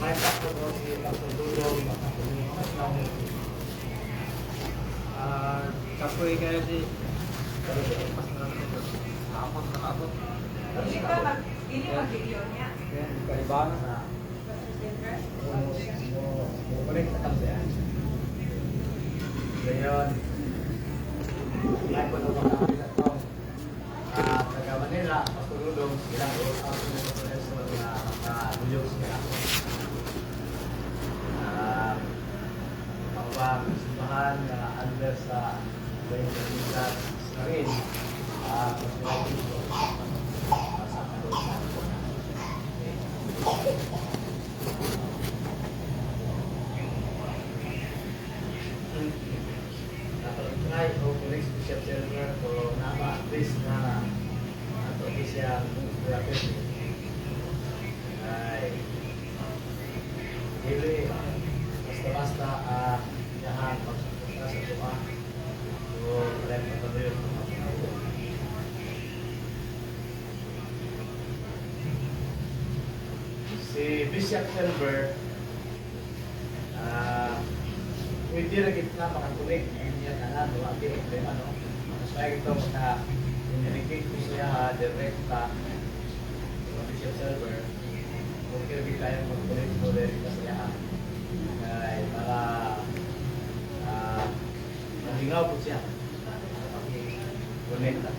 May takbo ko si Dr. Dudong, kapoy kaya si pas na hapon na ako. Hindi ba ini mag-video niya? Kalibangan na. Bumalik na kami yan. Ngayon, lahat ko nung mga kapilat ko. Taga Manila, Pasuludong, silang out na professor na naka-New sila. Pangwang, simbahan na under sa Benjamin na rin. Mas dito sa kalusan. Try o police bishop server o nama please na ato siya grabe ay dili basta yahan pagpunta sa tuwa o red na tuloy si Bishop Server pwede rin kita makakulik niya na doon ang problema no mas may ito na inirigate ko siya direkta sa Bishop Server kung kaya kita yung magkulik mo rin sa siya ay para mahingaw po siya kulik na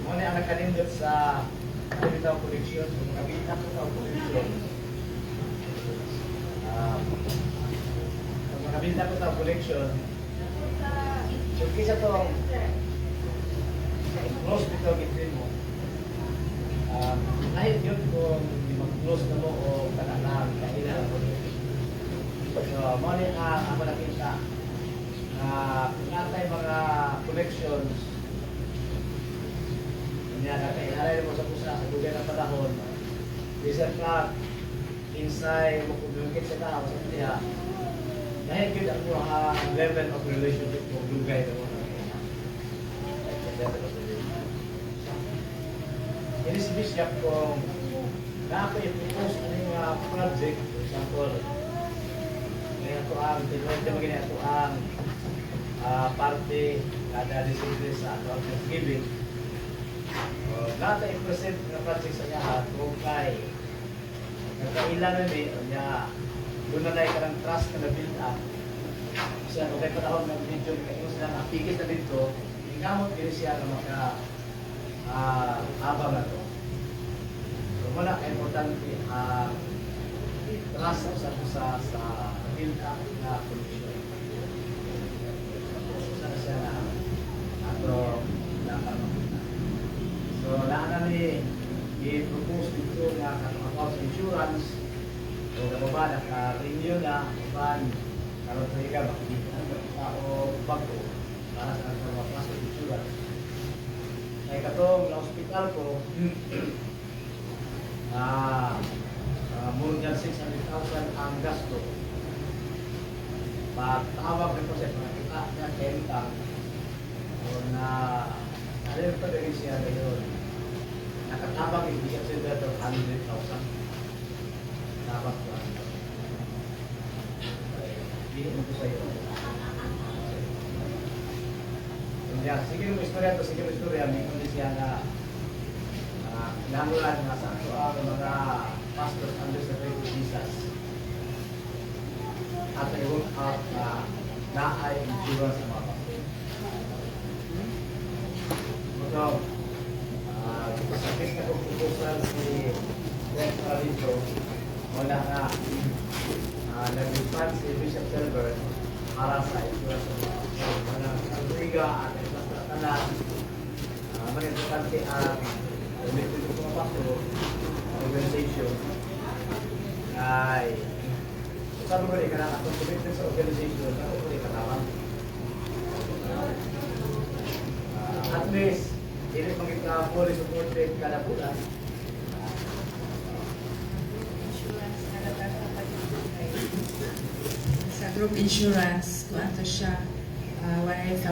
muna ang nakalindot sa bitaw koleksyon, kung nakabita ko sa koleksyon. Kung nakabita ko sa koleksyon, yung kisa itong close bitaw gitrin mo. Kahit yun kung mag-close na mo o kanalang kailan mo. So, muna ang ako nakita kung natay mga collections niya nakailalay mo sa pusa sa lugar ng panahon isang ka inside mo communicate sa tao sa kanya dahil yun ang mga level of relationship mo lugay na mo level of relationship ini si Bishop kung napa-impose ano yung project for example ngayon ito ang tinwente mo ganyan ito ang parte kada December sa Thanksgiving lahat ay present na project sa niya at kung kay nagkailangan din niya doon na lang ka ng trust na na-build up kasi ano kay panahon ng video kayo sila nakapikit na dito ingamot din siya na maka-abang na to so muna kay importante trust sa build up na condition sana siya na ato nakamakita. So, lahat namin i-propose dito na katong insurance o kababa naka-renew na kapan karoon sa ika makikita ng tao bago para sa mga class of insurance. Ay katong na-hospital ko more than 600,000 ang gasto. Pagtawag nito sa nakita niya kentang o na alam pa rin siya ngayon. Nakatabang yung Bishop Silver ng 100,000. Tabang ko. Hindi mo ko sa iyo. Sige yung istorya to, sige yung istorya. May kundi siya na nanulan na sa ito ang mga pastors under the faith of Jesus. At ay work out na ay insurance sa mga pastors. So, sakit na kong proposal si Greg Paralito wala na nag-refund si Bishop Silver para sa insurance ang Riga at ang tanan mag-importante ang elected ng mga pastor organization ay sabi ko rin ka na kung committed sa organization ako ko rin katawan at least ini pagka fully supported kada bulan. Sa group insurance, kung ato siya 100,000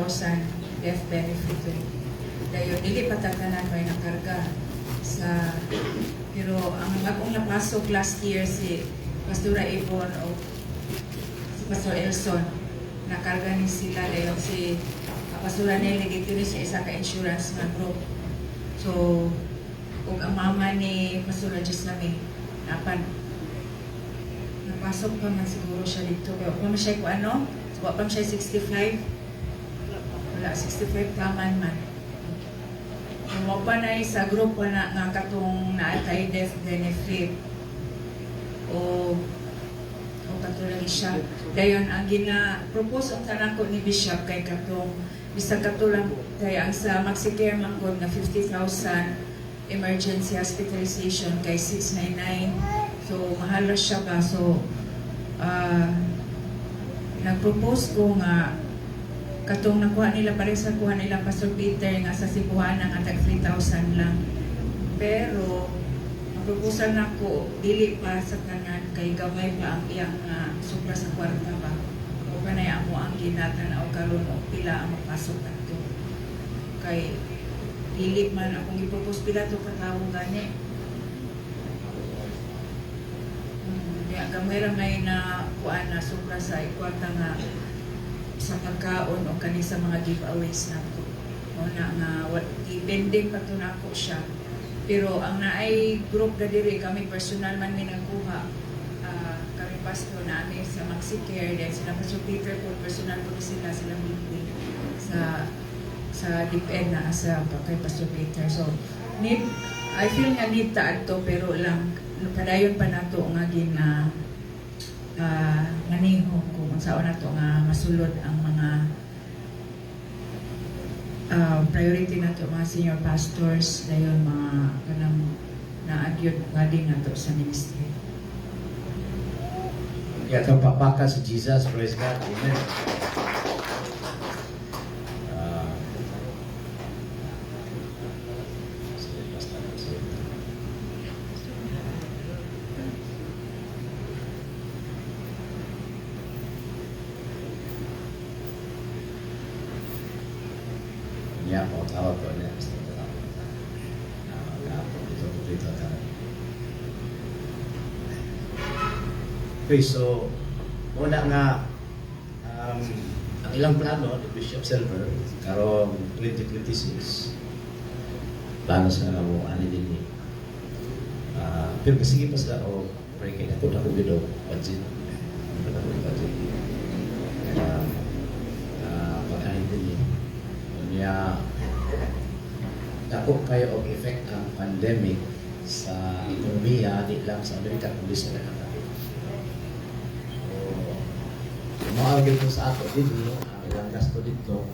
death benefit dayon dili patatanan may nakarga sa pero ang akong napasok last year si Pastora Ivon o si Pastor Elson nakarga ni sila dayon si Pastora Nelly dito ni sa isa ka insurance nga group. So ug ang mama ni Pastora Jesami napasok pa man siguro siya dito kaya pa man siya kung ano wa pa man siya 65 wala 65 taman man. Mo pa na sa grupo na nga katong naatay death benefit o katulad siya. Dayon ang gina-propose ang tanako ni Bishop kay katong bisag katulad kay ang sa MaxiCare man gud na 50,000 emergency hospitalization kay 699. So mahal na siya ba so nag-propose ko nga katong nakuha nila pareho sa kuha nila Pastor Peter nga sa Cebuana nga tag 3,000 lang. Pero ang proposal nako dili pa sa tanan kay gamay pa ang iyang sobra sa kwarta ba. O kanay amo ang ginatan-aw karon og pila ang mapasok adto. Kay dili man akong ipropose pila to katawo gani. Diya gamay ra may na kuan na sobra sa kwarta nga sa pagkaon o kani sa mga giveaways nato. O na nga i-bending pa to nako siya. Pero ang naay group na diri kami personal man mi nagkuha. Kami pastor na ami sa MaxiCare then sila Pastor Peter po personal po sila meeting sa DepEd na sa kay Pastor Peter. So I feel nga need ta adto pero lang padayon pa nato nga manihong kung saan na ito nga masulod ang mga priority na ito mga senior pastors dayon mga kanang naagyod nga din na ito sa ministry. Kaya papaka si Jesus, praise God, amen. Ya, mau tawag ko niya. Ito. Okay, so, una nga, ang ilang plano ni Bishop Silver, karong 2026, plano sa mo, ani din ni. Pero kasi pa sila, pray kayo na ito na kubido, budget. Pag-anin din ni. Kaya dako kayo og effect ang pandemic sa ekonomiya di lang sa Amerika kundi sa lahat. So, maagil ko sa ato dito, ang ilang gasto dito,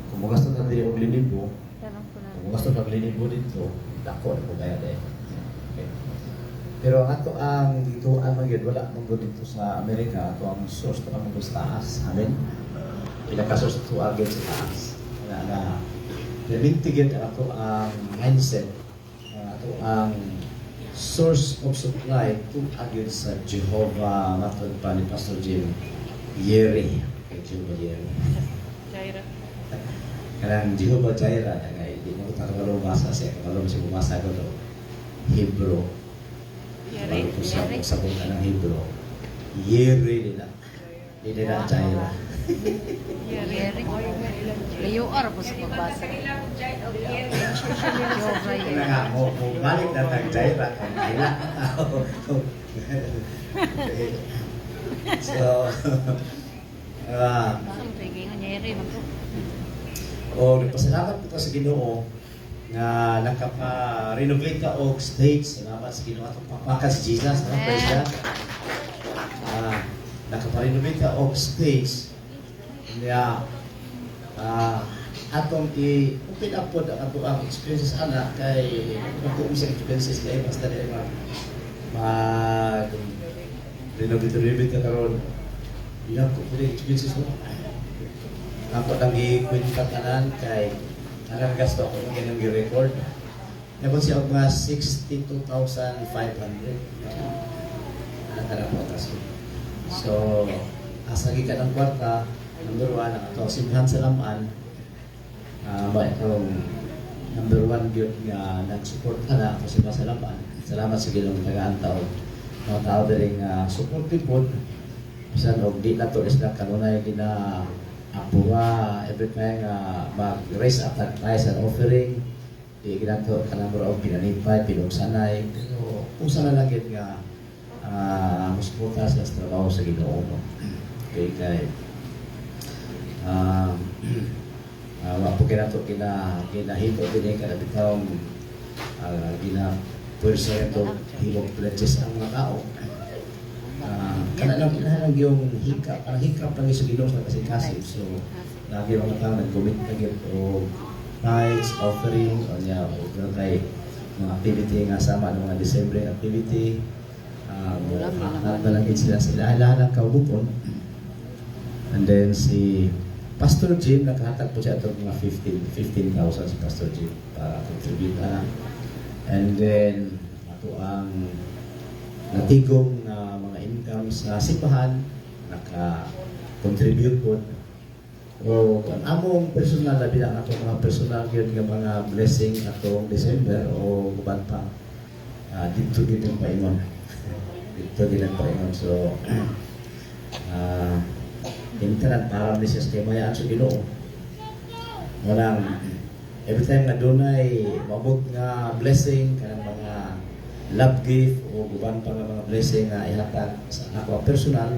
kung magasto na din og linibo, kung magasto na linibo dito, dako na po kaya din. Okay. Pero ang ato ang dito ang magyud wala mong dito sa Amerika, ato ang source to ang sa taas. Amen. Pinaka-source to agad sa taas. Na nabintigyan ato ang mindset ato ang source of supply to agad sa Jehovah matod pa ni Pastor Jim Yeri kay Jehovah Yeri Jaira kanang Jehovah Jaira kaya di mo takalo basa siya kalau masih bumasa ko to Hebrew Yeri sa bukan ng Hebrew Yeri nila Jaira Yeri. Layo ara po sa pagbasa. Kaya nga, balik na tag-Jaira. Kaya so, nagpasalamat po sa Ginoo nga nakapa-renovate ka og stage. Salamat sa Ginoo atong papakan si Jesus. Praise God. Nakapa-renovate ka og stage. Kaya, atong i-open up po ang ato ang experiences ana kay mag-uusap experiences kay basta dili renovate ka karon ilang ko pwede experiences mo ako nang i-kwenta tanan kay anang gasto ako kung ganang i-record napon siya og mga 62,500 ana po so asa gi ka ng kwarta number 1 ang ato simhan sa laman Ba itong number one yun nga nag-support ka na ako sa masalapan. Salamat sa Ginoo tagaan taon. Mga tao din supportive po. Bisan og di na to is na kanunay gina apuwa every time mag-raise up tayo sa offering. Di ginato kanang og pinanipay, pinungsanay. Pero kung sana lang yun nga musuporta sa trabaho sa Ginoo. No? Okay, kay wapo kaya ito kinahito din kada bitawang pwersa ito himong pledges ang mga tao. Kanang kinahanag yung hikap, ang hikap lang yung sa Ginoo sa kasing-kasing. So, lagi mga tao nag-commit na yun o tithes, offering, o niya, o kay mga activity nga sama ng mga December activity. Nagdalagin sila sa ilahan ng kaubupon. And then si Pastor Jim, nakahatag po siya itong mga 15,000 si Pastor Jim para contribute na. And then, ito ang natigong na mga income sa sipahan, naka-contribute po. O ang among personal, labi na ako mga personal yun ng mga blessing atong December o guban pa. Dito din ang paingon. Dito din ang paingon. So, internet para ni siya sa kamayaan sa Ginoo. Walang every time na dunay mabot nga blessing kanang mga love gift o guban pa nga mga blessing nga ihatag sa ako personal.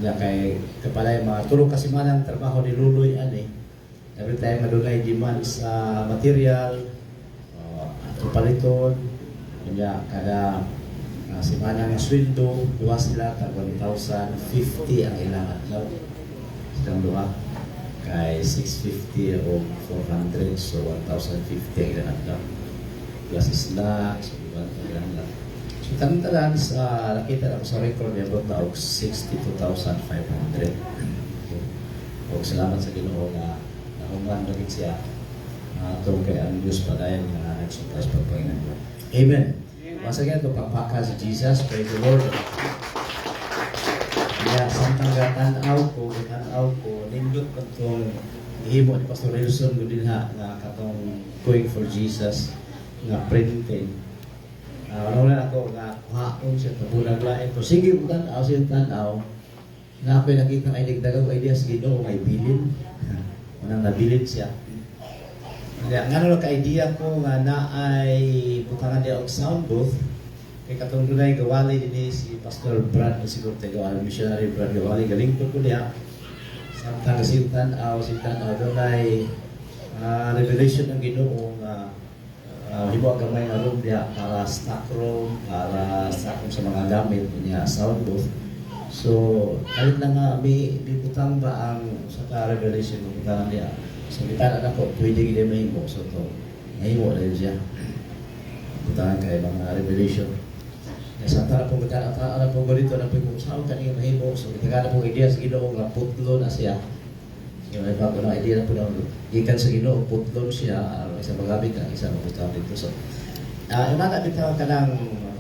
Nya kay kapalay mga tulong kasi manang trabaho ni Luloy ani. Every time na dunay demand sa material ato paliton nya kada simana nga sweldo, duwa sila tag 1,050 ang ilang adlaw. Silang duwa kay 650 o 400 so 1,050 ang ilang adlaw. Plus snacks, ilang adlaw. So tanong-tanan sa nakita ako sa record niya about na og 62,500. O salamat sa Ginoo nga nakuman lagi siya atong kay ang Diyos padayon nga nagsupply sa pagpahinga. Amen. Once again, pagpapaka si Jesus, praise the Lord. Kaya, samtang tanaw ko, nindot ko itong ihimo ni Pastor Wilson, din ha, nga katong going for Jesus, nga printing. Ano na ako, nga kuhaon siya, tabulag lain. Pero sige po tanaw, siya tanaw, nga ako'y nakita ng iligdagaw idea sa Ginoo, may bilin. Unang nabilin siya. Kaya nga nung ka-idea ko nga na ay butangan niya og sound booth kay katong dunay gawali din si Pastor Brad na siguro tayo missionary Brad gawali galing ko niya samtang sintan dunay revelation ng Ginoo nga hibo ang gamay nga room niya para stock room para stock sa mga gamit niya sound booth. So kahit na nga may butang ba ang sa revelation ng butangan niya. So kita na ko, pwede gila mahimo. So ito, mahimo na yun siya. Butangan kayo mga revelation. Sa tara po kita na po ganito na po kung saan kanina mahimo. So kita na po idea sa Ginoo nga putlo na siya. So may bago na idea na po na ikan sa Ginoo, putlo siya. Isang magamit na, isang mabutang dito. So, yung mga bitaw ka ng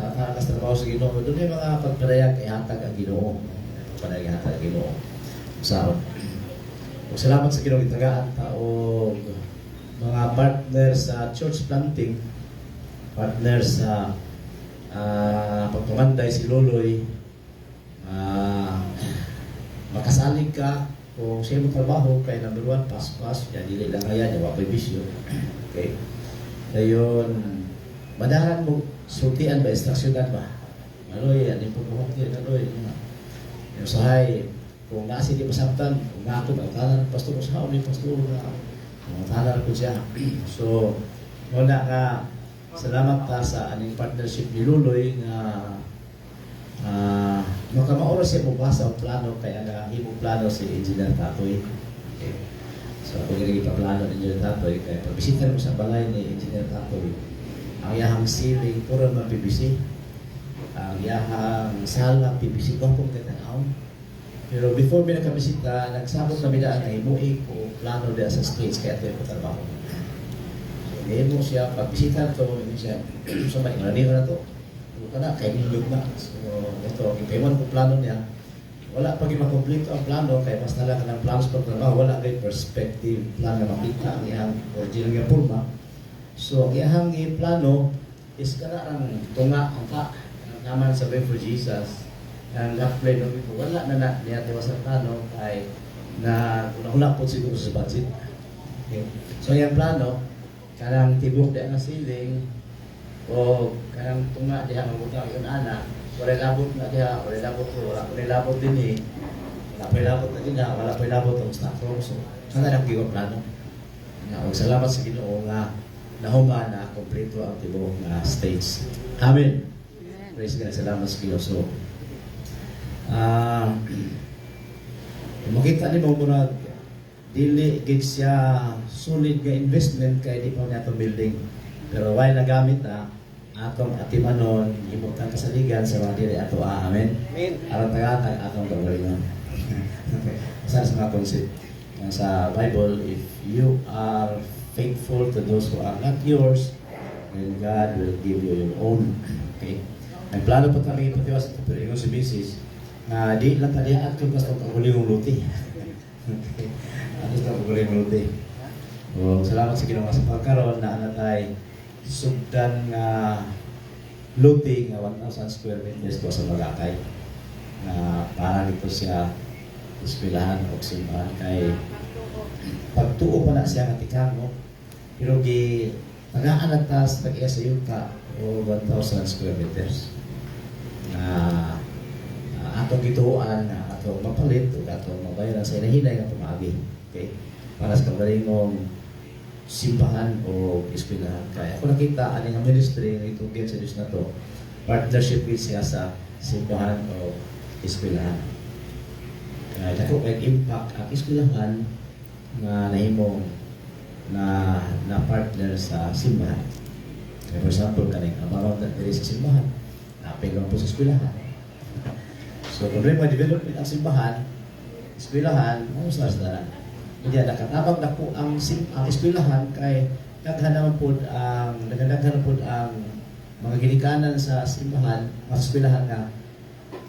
tatarakas trabaho sa Ginoo, doon yung mga pagparayag ihatag ang Ginoo. Pagparayag ihatag ang Ginoo. Saan? Salamat sa Ginoo itagaan o mga partners sa church planting, partners sa pagpamanday si Loloy, makasalig ka kung siya mo trabaho kay number 1, pas-pas, yan dili lang kaya niya, wapay bisyo. Okay? Ngayon, madahan mo, sultian ba, instruksyonan ba? Aloy, yan yung pagbuhok niya, aloy. Yung sahay, kung nasi di masabtan, kung nga ako, magtanan ng pastor, sa ako may pastor na magtanan ko siya. So, muna nga, salamat ta sa aning partnership ni Luloy na makamaoras siya mabasa ang plano kaya nga himong plano si Engineer Tatoy. Okay. So, ako ginagi pa plano ni Engineer Tatoy kaya pagbisita mo sa balay ni Engineer Tatoy, ang yahang ceiling, puro mga PVC. Ang yahang sala, PVC, kung katanaw. Pero before may nakabisita, nagsabot kami daan na imuik o plano dyan sa stage kaya ito yung patrabaho. So, ngayon mo siya, pagbisita ito, siya, so may inanihan na ito. Huwag ka na, kay Nindog na. So, ito, ipayman ko plano niya. wala pa makompleto ang plano kay mas nala ka ng plano sa pagtrabaho, wala kay perspective plan na makita ang iyang original nga porma. So ang iyang plano is kana ang tunga ang ka naman sa Way for Jesus. Ang apply no ito wala na niya tiwas sa plano kay na una po siguro sa budget. Okay. So yung plano kanang tibok di ang ceiling o kanang tunga diha ang butang yun ana wala labot na diha wala labot din eh wala pa labot na din wala pa labot ang staff room so sana lang gigo plano nga og salamat sa Ginoo nga nahuman na kompleto ang tibok nga stage. Amen. Praise God. Salamat sa Ginoo. So makita ni mo murag dili gid siya solid nga investment kay di pa niya itong building pero while nagamit na atong atimanon himutan kasaligan sa mga dili ato amen aron tagatag atong kagalingon. Okay, sa mga concept sa Bible, if you are faithful to those who are not yours, then God will give you your own. Okay, may plano pa kami ipatiwas sa pagpiligon si Mrs. na di lang talihan kung gusto kagulingong luti. Okay, ato sa kagulingong luti. Salamat sa Ginoo sa pagkaroon na anatay sugdan nga luti nga 1,000 square meters ko sa Magakay na para dito siya eskwelahan o simbahan kay pagtuo pa na siya nga tikamo pero gi tagaan na sa tag-iya sa yuta o 1,000 square meters na atong gituuan na atong mapalit o atong mabayaran sa inahinay nga pumagi. Okay, para sa kagalingong simbahan o eskwelahan. Kaya ako nakita ani nga ministry nga itugyan sa Diyos na to, partnership with siya sa simbahan o eskwelahan. Kaya dako kay impact ang eskwelahan nga nahimong na partner sa simbahan. Kaya for example, kaning amount na diri sa simbahan, napay lang po sa eskwelahan. So kung rin ma-development ang simbahan, eskwelahan, ano sa dalan? Hindi nakatabag na po ang eskwelahan kay naghanap po ang mga ginikanan sa simbahan, mga eskwelahan na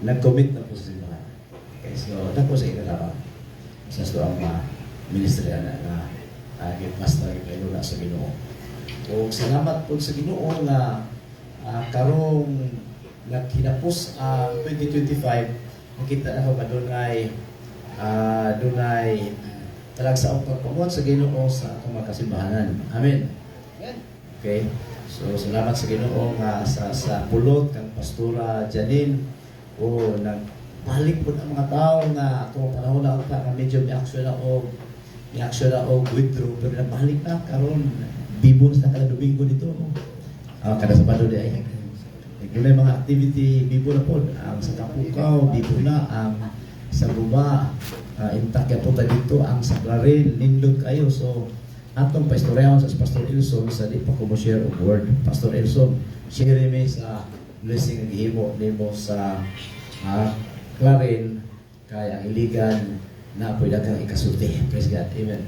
nag-commit na po sa simbahan. Okay, so dako sa ikalaba. Sa ang ministry na pastor kay Lula sa Ginoo. O salamat po sa Ginoo nga karong naghinapos ang 2025 nakita na ko dunay talag sa pagpamuhat sa Ginoo sa atong mga kasimbahanan. Amen. Okay. So salamat sa Ginoo nga sa pulot kang Pastora Janine o nagbalik po ang mga tao nga atong panahon na nga medyo reaction na o withdraw pero nagbalik na karon bibon sa kada Domingo dito. Kada Sabado di ay nagulay mga activity bibo na po ang sa Kapukaw, bibo na ang sa Guba, intak ya po dito ang sa Clarin, nindot kayo. So atong pastoreon sa Pastor Elson sa di pa ko mo share of word. Pastor Elson, share me sa blessing ang gihimo nimo sa Clarin kay ang iligan na pwede kang ikasulti. Praise God. Amen.